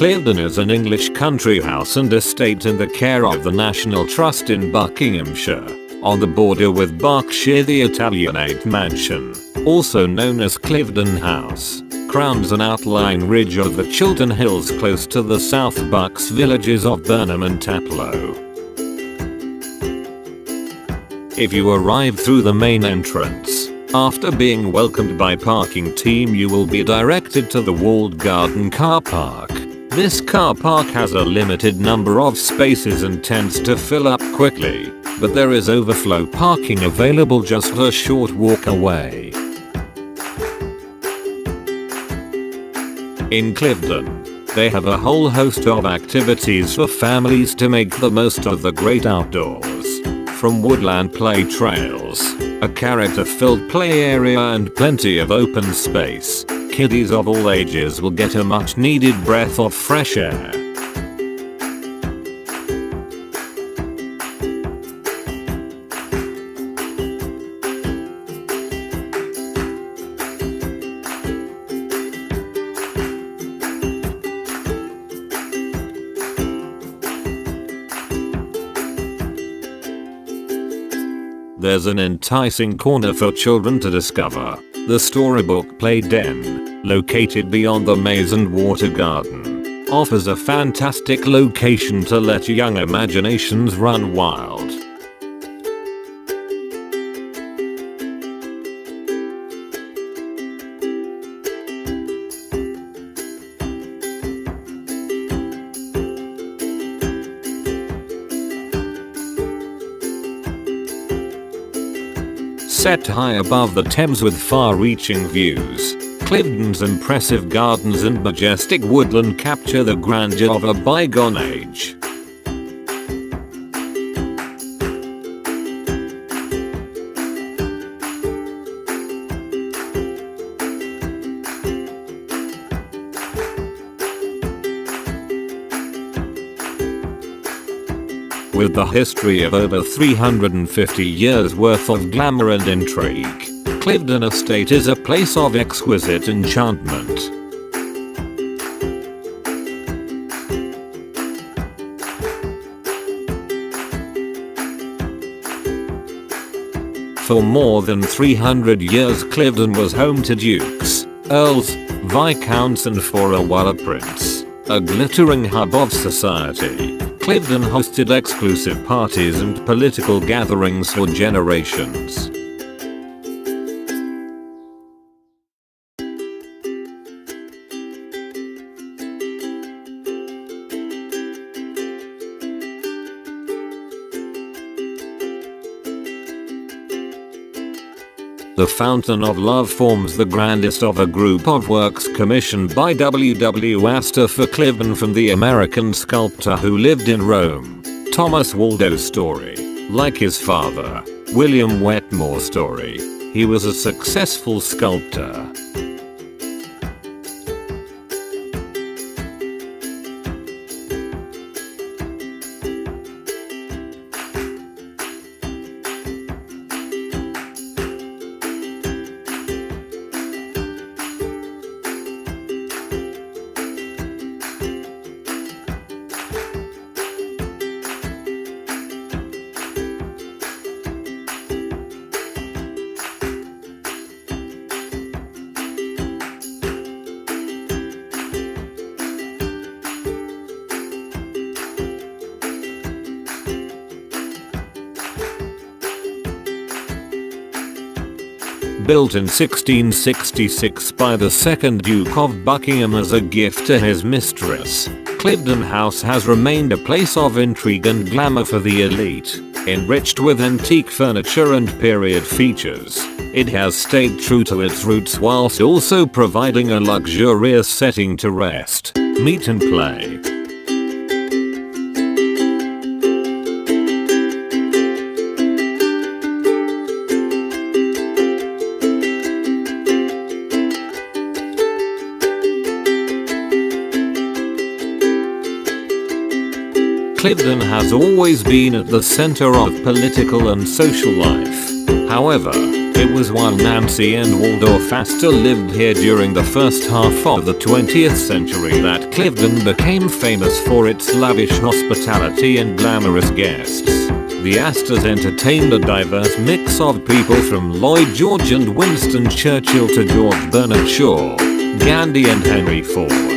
Cliveden is an English country house and estate in the care of the National Trust in Buckinghamshire, on the border with Berkshire. The Italianate mansion, also known as Cliveden House, crowns an outlying ridge of the Chiltern Hills close to the South Bucks villages of Burnham and Taplow. If you arrive through the main entrance, after being welcomed by parking team, you will be directed to the walled garden car park. This car park has a limited number of spaces and tends to fill up quickly, but there is overflow parking available just a short walk away. In Cliveden, they have a whole host of activities for families to make the most of the great outdoors. From woodland play trails, a character-filled play area and plenty of open space, kiddies of all ages will get a much-needed breath of fresh air. There's an enticing corner for children to discover, the storybook play den, located beyond the maze and water garden, offers a fantastic location to let young imaginations run wild. Set high above the Thames with far-reaching views, Cliveden's impressive gardens and majestic woodland capture the grandeur of a bygone age. With the history of over 350 years worth of glamour and intrigue, Cliveden Estate is a place of exquisite enchantment. For more than 300 years, Cliveden was home to dukes, earls, viscounts and for a while a prince, a glittering hub of society. Cliveden hosted exclusive parties and political gatherings for generations. The Fountain of Love forms the grandest of a group of works commissioned by W. Astor for Cliveden from the American sculptor who lived in Rome, Thomas Waldo Story. Like his father, William Wetmore Story, he was a successful sculptor. Built in 1666 by the 2nd Duke of Buckingham as a gift to his mistress, Cliveden House has remained a place of intrigue and glamour for the elite. Enriched with antique furniture and period features, it has stayed true to its roots whilst also providing a luxurious setting to rest, meet and play. Cliveden has always been at the center of political and social life. However, It was while Nancy and Waldorf Astor lived here during the first half of the 20th century that Cliveden became famous for its lavish hospitality and glamorous guests. The Astors entertained a diverse mix of people from Lloyd George and Winston Churchill to George Bernard Shaw, Gandhi and Henry Ford.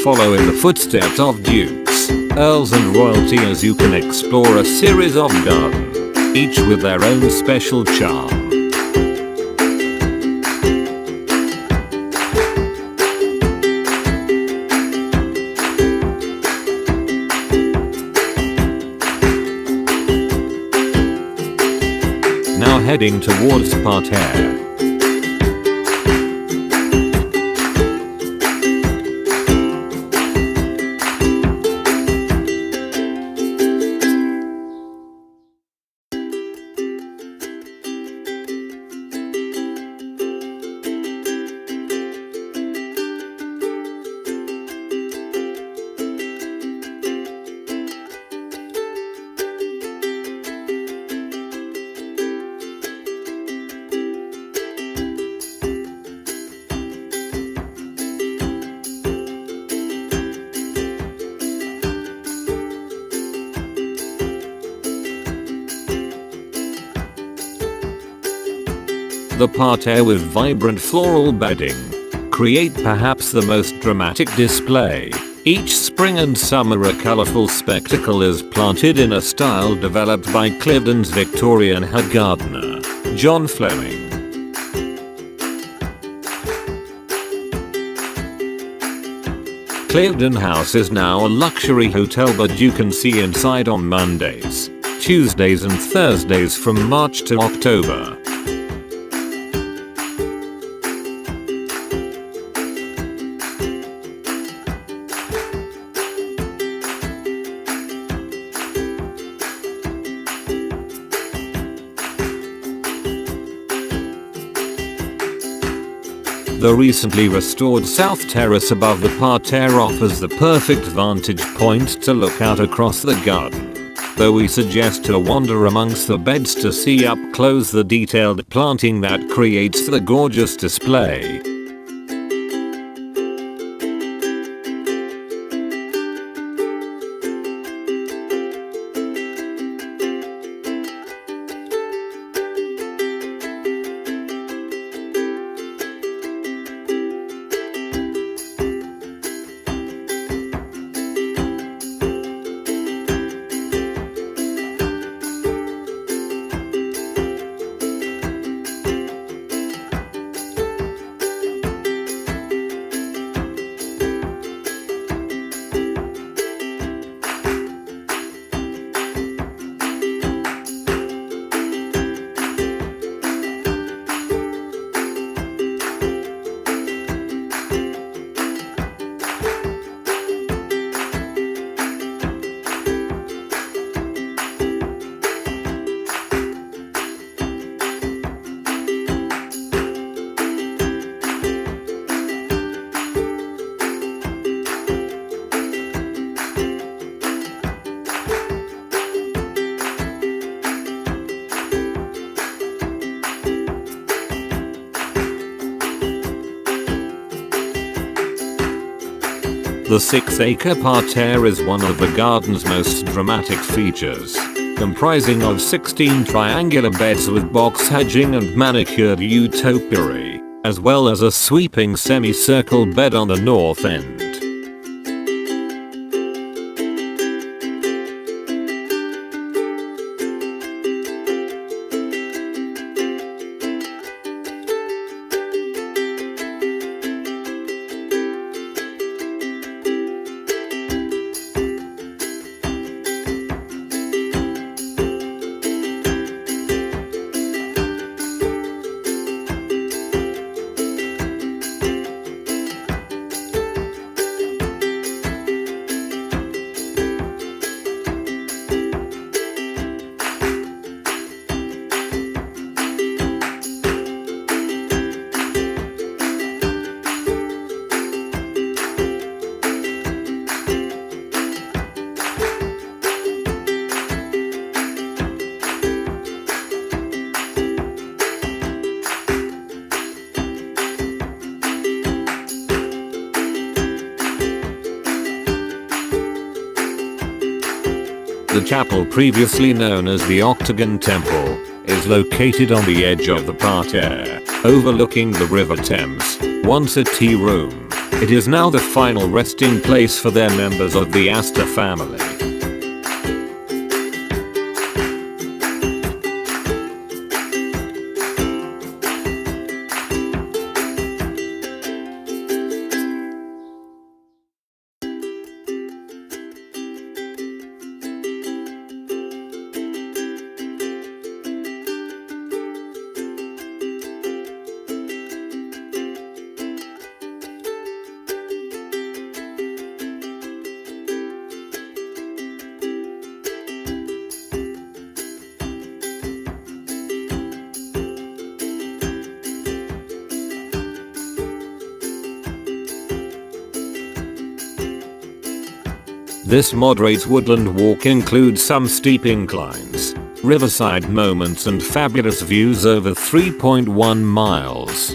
Follow in the footsteps of dukes, earls and royalty as you can explore a series of gardens, each with their own special charm. Now heading towards Parterre. The parterre with vibrant floral bedding create perhaps the most dramatic display. Each spring and summer a colourful spectacle is planted in a style developed by Cliveden's Victorian head gardener, John Fleming. Cliveden House is now a luxury hotel, but you can see inside on Mondays, Tuesdays and Thursdays from March to October. The recently restored south terrace above the parterre offers the perfect vantage point to look out across the garden, though we suggest to wander amongst the beds to see up close the detailed planting that creates the gorgeous display. The 6-acre parterre is one of the garden's most dramatic features, comprising of 16 triangular beds with box hedging and manicured yew topiary, as well as a sweeping semicircle bed on the north end. The chapel, previously known as the Octagon Temple, is located on the edge of the Parterre, overlooking the River Thames. Once a tea room, it is now the final resting place for their members of the Astor family. This moderate woodland walk includes some steep inclines, riverside moments and fabulous views over 3.1 miles.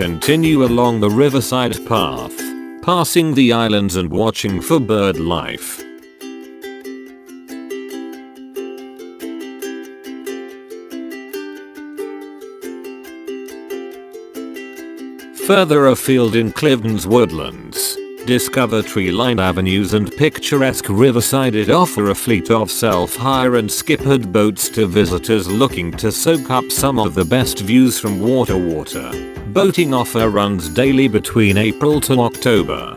Continue along the Riverside path, passing the islands and watching for bird life. Further afield in Cliveden's woodlands, discover tree-lined avenues and picturesque Riverside. It offers a fleet of self-hire and skippered boats to visitors looking to soak up some of the best views from water. Boating offer runs daily between April to October.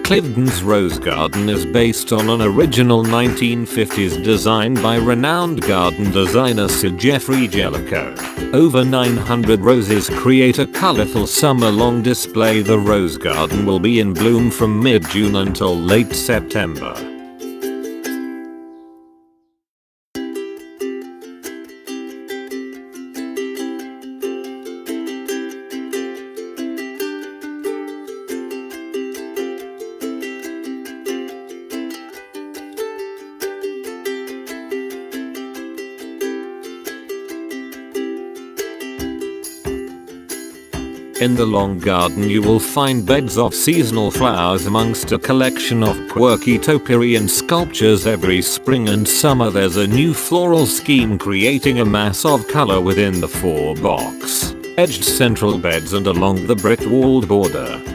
Cliveden's Rose Garden is based on an original 1950s design by renowned garden designer Sir Geoffrey Jellicoe. Over 900 roses create a colourful summer-long display. The rose garden will be in bloom from mid-June until late September. In the long garden you will find beds of seasonal flowers amongst a collection of quirky topiary and sculptures. Every spring and summer there's a new floral scheme creating a mass of colour within the 4-box edged central beds and along the brick-walled border.